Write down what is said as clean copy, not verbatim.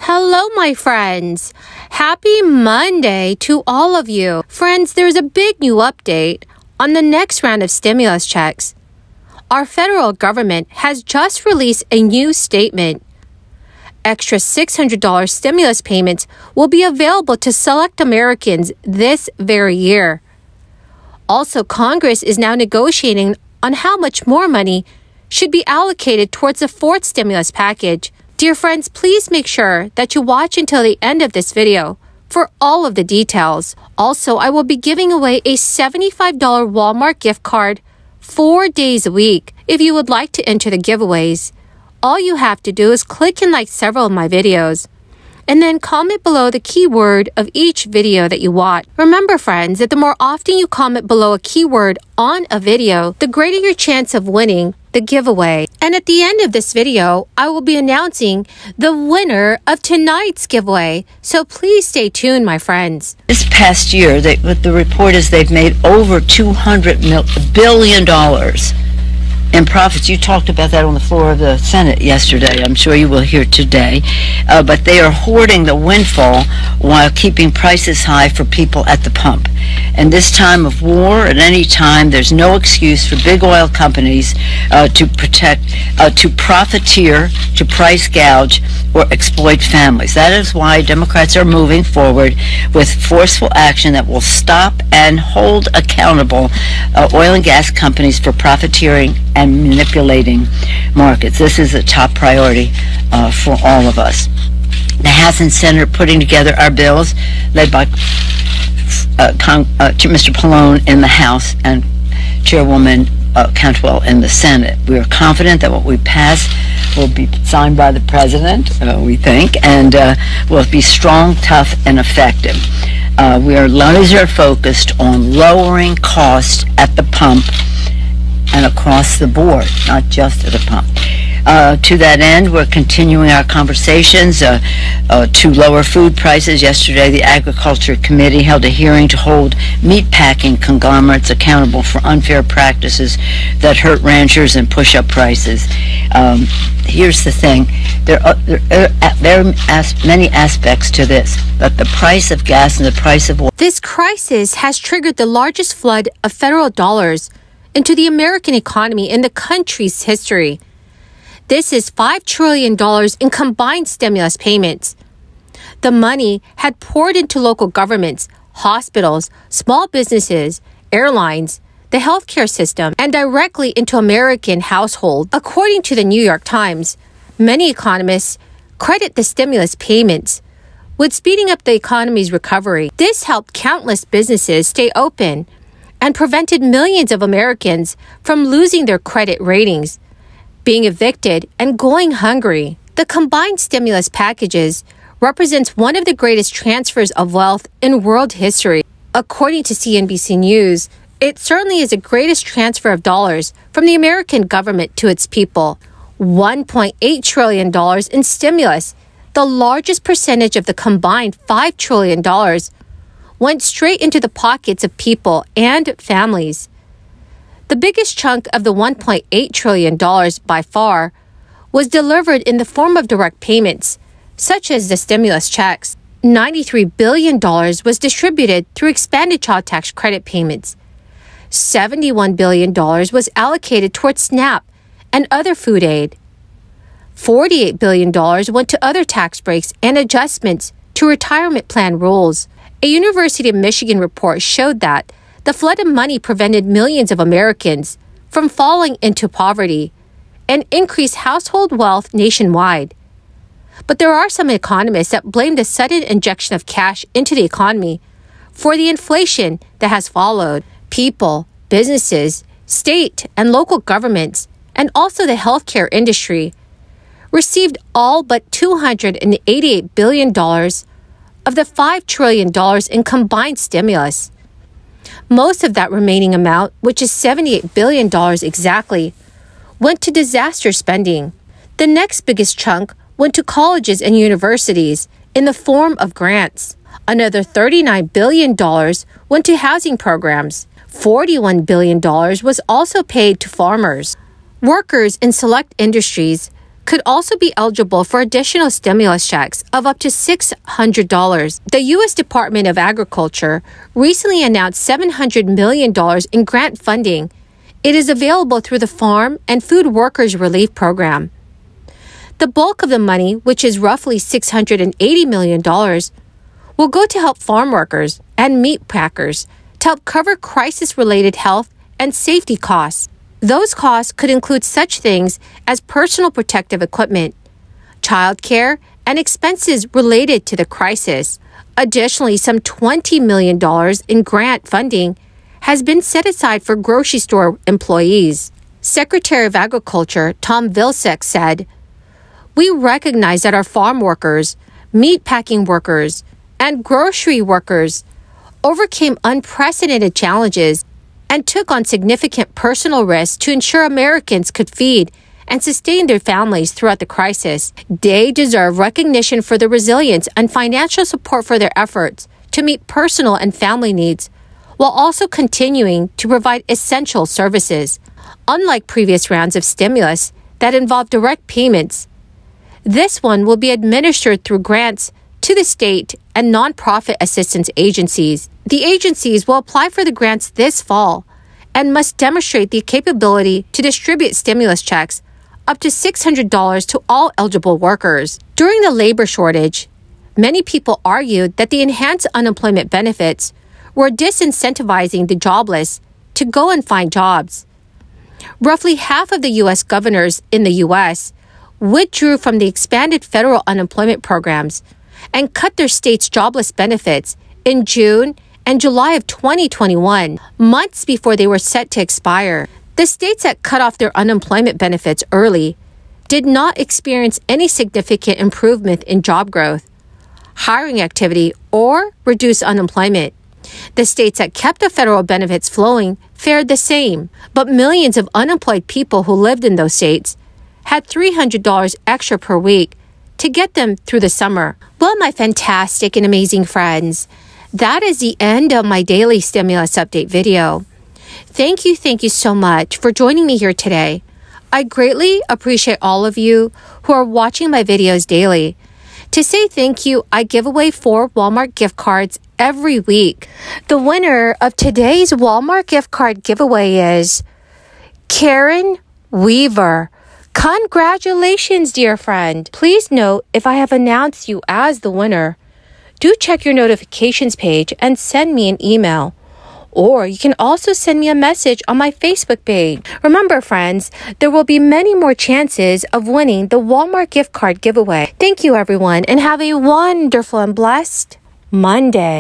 Hello, my friends. Happy Monday to all of you. Friends, there's a big new update on the next round of stimulus checks. Our federal government has just released a new statement. Extra $600 stimulus payments will be available to select Americans this very year. Also, Congress is now negotiating on how much more money should be allocated towards the fourth stimulus package. Dear friends, please make sure that you watch until the end of this video for all of the details. Also, I will be giving away a $75 Walmart gift card 4 days a week. If you would like to enter the giveaways, all you have to do is click and like several of my videos, and then comment below the keyword of each video that you watch. Remember, friends, that the more often you comment below a keyword on a video, the greater your chance of winning the giveaway. And at the end of this video, I will be announcing the winner of tonight's giveaway. So please stay tuned, my friends. This past year, what the report is they've made over $200 billion in profits. You talked about that on the floor of the Senate yesterday. I'm sure you will hear today. But they are hoarding the windfall while keeping prices high for people at the pump. And this time of war, at any time, there's no excuse for big oil companies to profiteer, to price gouge, or exploit families. That is why Democrats are moving forward with forceful action that will stop and hold accountable oil and gas companies for profiteering and manipulating markets. This is a top priority for all of us. The House and Senate are putting together our bills, led by Mr. Pallone in the House and Chairwoman Cantwell in the Senate. We are confident that what we pass will be signed by the President, we think, and will be strong, tough, and effective. We are laser focused on lowering costs at the pump and across the board, not just at the pump. To that end, we're continuing our conversations to lower food prices. Yesterday, the Agriculture Committee held a hearing to hold meatpacking conglomerates accountable for unfair practices that hurt ranchers and push up prices. Here's the thing. There are many aspects to this, but the price of gas and the price of oil. This crisis has triggered the largest flood of federal dollars into the American economy in the country's history. This is $5 trillion in combined stimulus payments. The money had poured into local governments, hospitals, small businesses, airlines, the healthcare system, and directly into American households. According to the New York Times, many economists credit the stimulus payments with speeding up the economy's recovery. This helped countless businesses stay open and prevented millions of Americans from losing their credit ratings, being evicted, and going hungry. The combined stimulus packages represents one of the greatest transfers of wealth in world history. According to CNBC News, it certainly is the greatest transfer of dollars from the American government to its people. $1.8 trillion in stimulus, the largest percentage of the combined $5 trillion, went straight into the pockets of people and families. The biggest chunk of the $1.8 trillion by far was delivered in the form of direct payments, such as the stimulus checks. $93 billion was distributed through expanded child tax credit payments. $71 billion was allocated towards SNAP and other food aid. $48 billion went to other tax breaks and adjustments to retirement plan rules. A University of Michigan report showed that the flood of money prevented millions of Americans from falling into poverty and increased household wealth nationwide. But there are some economists that blame the sudden injection of cash into the economy for the inflation that has followed. People, businesses, state and local governments, and also the healthcare industry received all but $288 billion of the $5 trillion in combined stimulus. Most of that remaining amount, which is $78 billion exactly, went to disaster spending. The next biggest chunk went to colleges and universities in the form of grants. Another $39 billion went to housing programs. $41 billion was also paid to farmers. Workers in select industries could also be eligible for additional stimulus checks of up to $600. The U.S. Department of Agriculture recently announced $700 million in grant funding. It is available through the Farm and Food Workers Relief Program. The bulk of the money, which is roughly $680 million, will go to help farm workers and meat packers to help cover crisis-related health and safety costs. Those costs could include such things as personal protective equipment, childcare, and expenses related to the crisis. Additionally, some $20 million in grant funding has been set aside for grocery store employees. Secretary of Agriculture Tom Vilsack said, "We recognize that our farm workers, meat packing workers, and grocery workers overcame unprecedented challenges and took on significant personal risks to ensure Americans could feed and sustain their families throughout the crisis. They deserve recognition for their resilience and financial support for their efforts to meet personal and family needs, while also continuing to provide essential services. Unlike previous rounds of stimulus that involved direct payments, this one will be administered through grants to the state and nonprofit assistance agencies. The agencies will apply for the grants this fall and must demonstrate the capability to distribute stimulus checks up to $600 to all eligible workers. During the labor shortage, many people argued that the enhanced unemployment benefits were disincentivizing the jobless to go and find jobs. Roughly half of the U.S. governors in the U.S. withdrew from the expanded federal unemployment programs and cut their state's jobless benefits in June and July of 2021, months before they were set to expire. The states that cut off their unemployment benefits early did not experience any significant improvement in job growth, hiring activity, or reduced unemployment. The states that kept the federal benefits flowing fared the same, but millions of unemployed people who lived in those states had $300 extra per week to get them through the summer. Well, my fantastic and amazing friends, that is the end of my daily stimulus update video. Thank you so much for joining me here today. I greatly appreciate all of you who are watching my videos daily. To say thank you, I give away 4 Walmart gift cards every week. The winner of today's Walmart gift card giveaway is Karen Weaver. Congratulations, dear friend. Please note, if I have announced you as the winner, do check your notifications page and send me an email. Or you can also send me a message on my Facebook page. Remember, friends, there will be many more chances of winning the Walmart gift card giveaway. Thank you, everyone, and have a wonderful and blessed Monday.